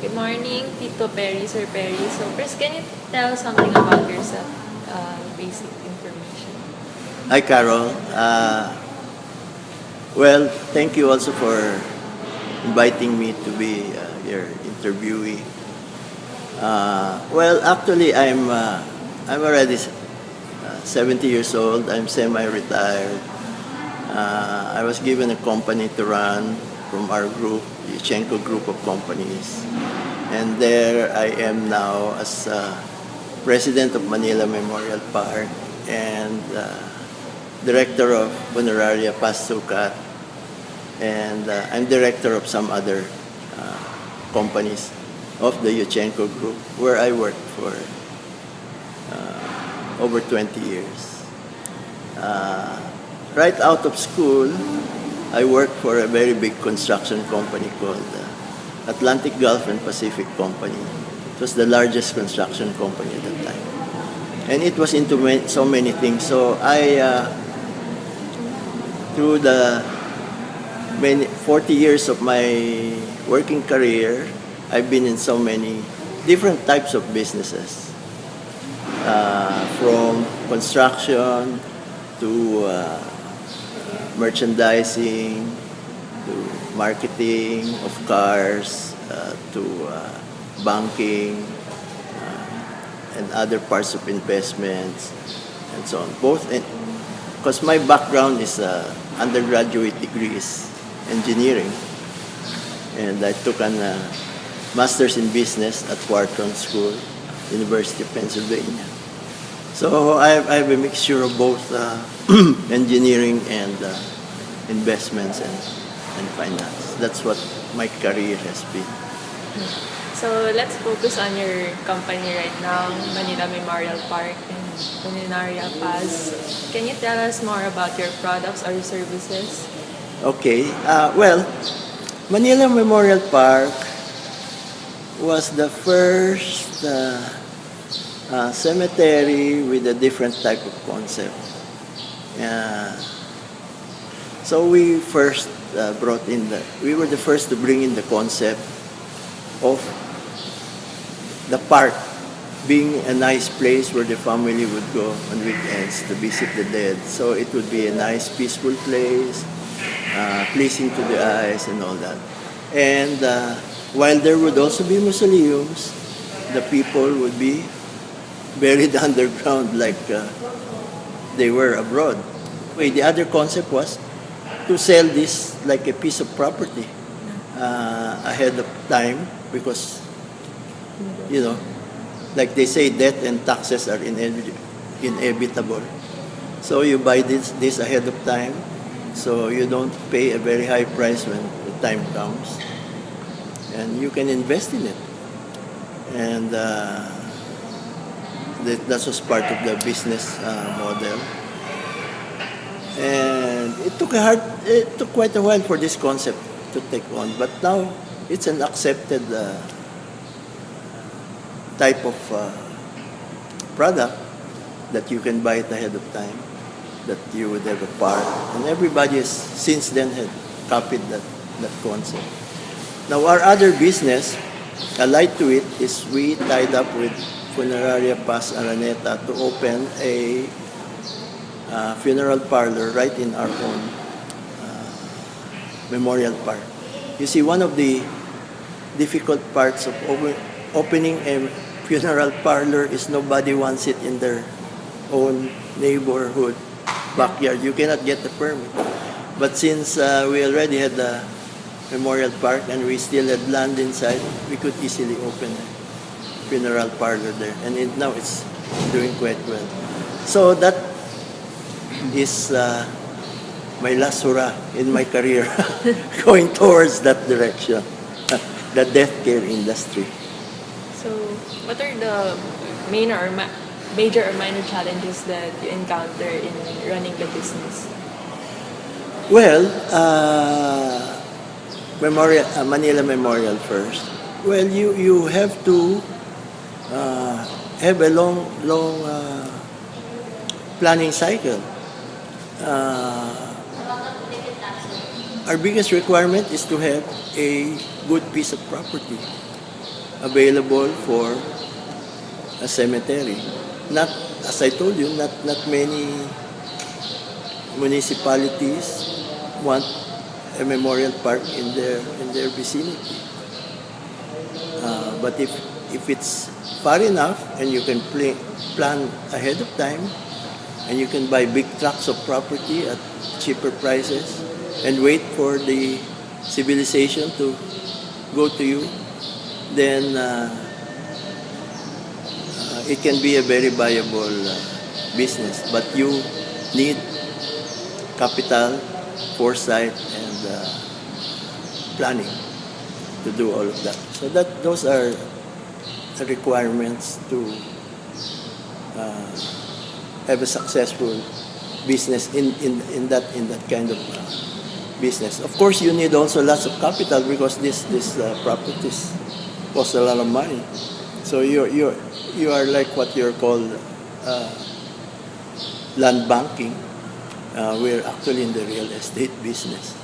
Good morning, Tito Perry, Sir Perry. So first, can you tell something about yourself? Basic information. Hi, Carol. Well, thank you also for inviting me to be your interviewee. Well, actually, I'm already 70 years old. I'm semi-retired. I was given a company to run from our group, the Yuchenko Group of Companies. And there I am now as president of Manila Memorial Park and director of Funeraria Pasukat, and I'm director of some other companies of the Yuchenko Group, where I worked for over 20 years. Right out of school, I worked for a very big construction company called Atlantic Gulf and Pacific Company. It was the largest construction company at that time. And it was into so many things. So through the 40 years of my working career, I've been in so many different types of businesses, from construction to merchandising, to marketing of cars, to banking, and other parts of investments, and so on. Because my background is undergraduate degree is engineering, and I took a master's in business at Wharton School, University of Pennsylvania. So I have a mixture of both engineering and investments and finance. That's what my career has been. So let's focus on your company right now, Manila Memorial Park and Funeraria Paz. Can you tell us more about your products or services? Okay. Well, Manila Memorial Park was the first cemetery with a different type of concept. Uh, so we first we were the first to bring in the concept of the park being a nice place where the family would go on weekends to visit the dead. So it would be a nice, peaceful place, pleasing to the eyes and all that. And while there would also be mausoleums, the people would be buried underground like they were abroad. Wait, the other concept was to sell this like a piece of property ahead of time, because, you know, like they say, death and taxes are inevitable. So you buy this ahead of time, so you don't pay a very high price when the time comes, and you can invest in it. And that was part of the business model. And it took quite a while for this concept to take on, but now it's an accepted type of product that you can buy it ahead of time, that you would have a park, and everybody has since then had copied that concept. Now our other business, allied to it, is we tied up with Funeraria Paz Araneta to open a funeral parlor right in our own memorial park. You see, one of the difficult parts of opening a funeral parlor is nobody wants it in their own neighborhood backyard. You cannot get the permit. But since we already had the memorial park and we still had land inside, we could easily open a funeral parlor there. And now it's doing quite well. So that is my last hurrah in my career, going towards that direction, the death care industry. So what are the main or major or minor challenges that you encounter in running the business? Well, Manila Memorial first. Well, you have to have a long planning cycle. Our biggest requirement is to have a good piece of property. available for a cemetery. Not, as I told you, not many municipalities want a memorial park in their vicinity. But if it's far enough and you can plan ahead of time and you can buy big tracts of property at cheaper prices and wait for the civilization to go to you, then it can be a very viable business. But you need capital, foresight, and planning to do all of that. So those are the requirements to have a successful business in that kind of business. Of course, you need also lots of capital because this properties cost a lot of money. So you are like what you're called land banking. We're actually in the real estate business.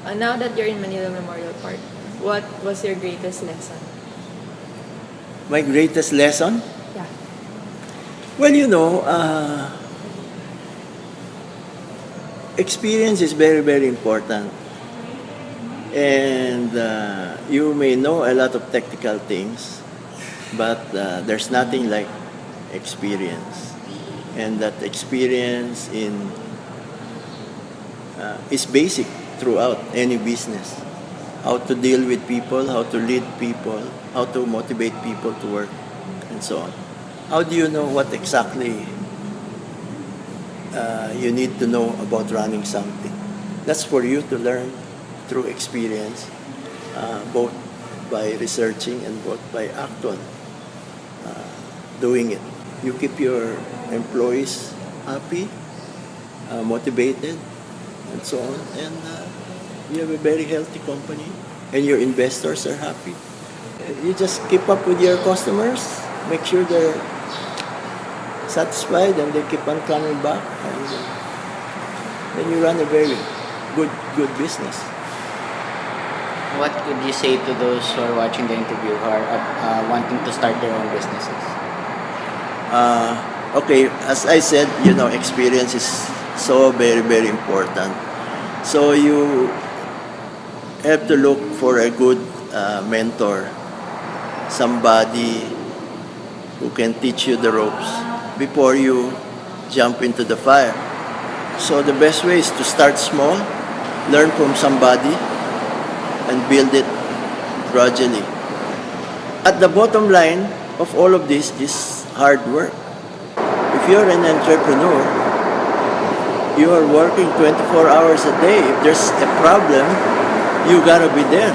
Now that you're in Manila Memorial Park, what was your greatest lesson? My greatest lesson? Yeah. Well, experience is very, very important. And you may know a lot of technical things, but there's nothing like experience. And that experience is basic throughout any business. How to deal with people, how to lead people, how to motivate people to work, and so on. How do you know what exactly you need to know about running something? That's for you to learn through experience, both by researching and both by actual doing it. You keep your employees happy, motivated, and so on, and you have a very healthy company, and your investors are happy. You just keep up with your customers, make sure they're satisfied, and they keep on coming back, and then you run a very good business. What could you say to those who are watching the interview who are wanting to start their own businesses? Okay, as I said, experience is so very, very important. So you have to look for a good mentor, somebody who can teach you the ropes before you jump into the fire. So the best way is to start small, learn from somebody, and build it gradually. At the bottom line of all of this is hard work. If you're an entrepreneur, you are working 24 hours a day. If there's a problem, you gotta be there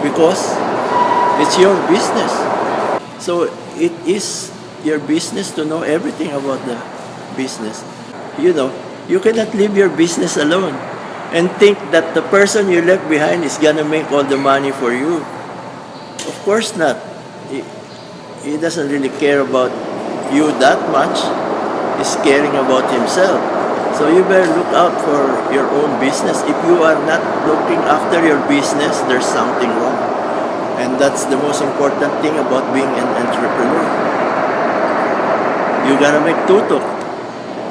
because it's your business. So it is your business to know everything about the business. You cannot leave your business alone and think that the person you left behind is gonna make all the money for you. Of course not. He doesn't really care about you that much. He's caring about himself. So you better look out for your own business. If you are not looking after your business, there's something wrong. And that's the most important thing about being an entrepreneur. You gotta make tutok.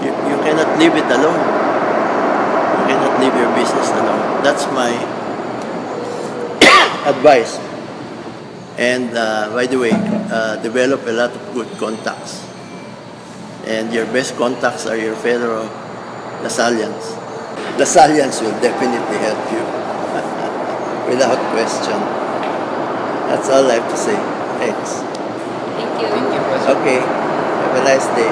You cannot leave it alone. You cannot leave your business alone. That's my advice. And by the way, develop a lot of good contacts. And your best contacts are your fellow Lasalians. Lasalians will definitely help you, without question. That's all I have to say. Thanks. Thank you. Thank you, President. Okay, have a nice day.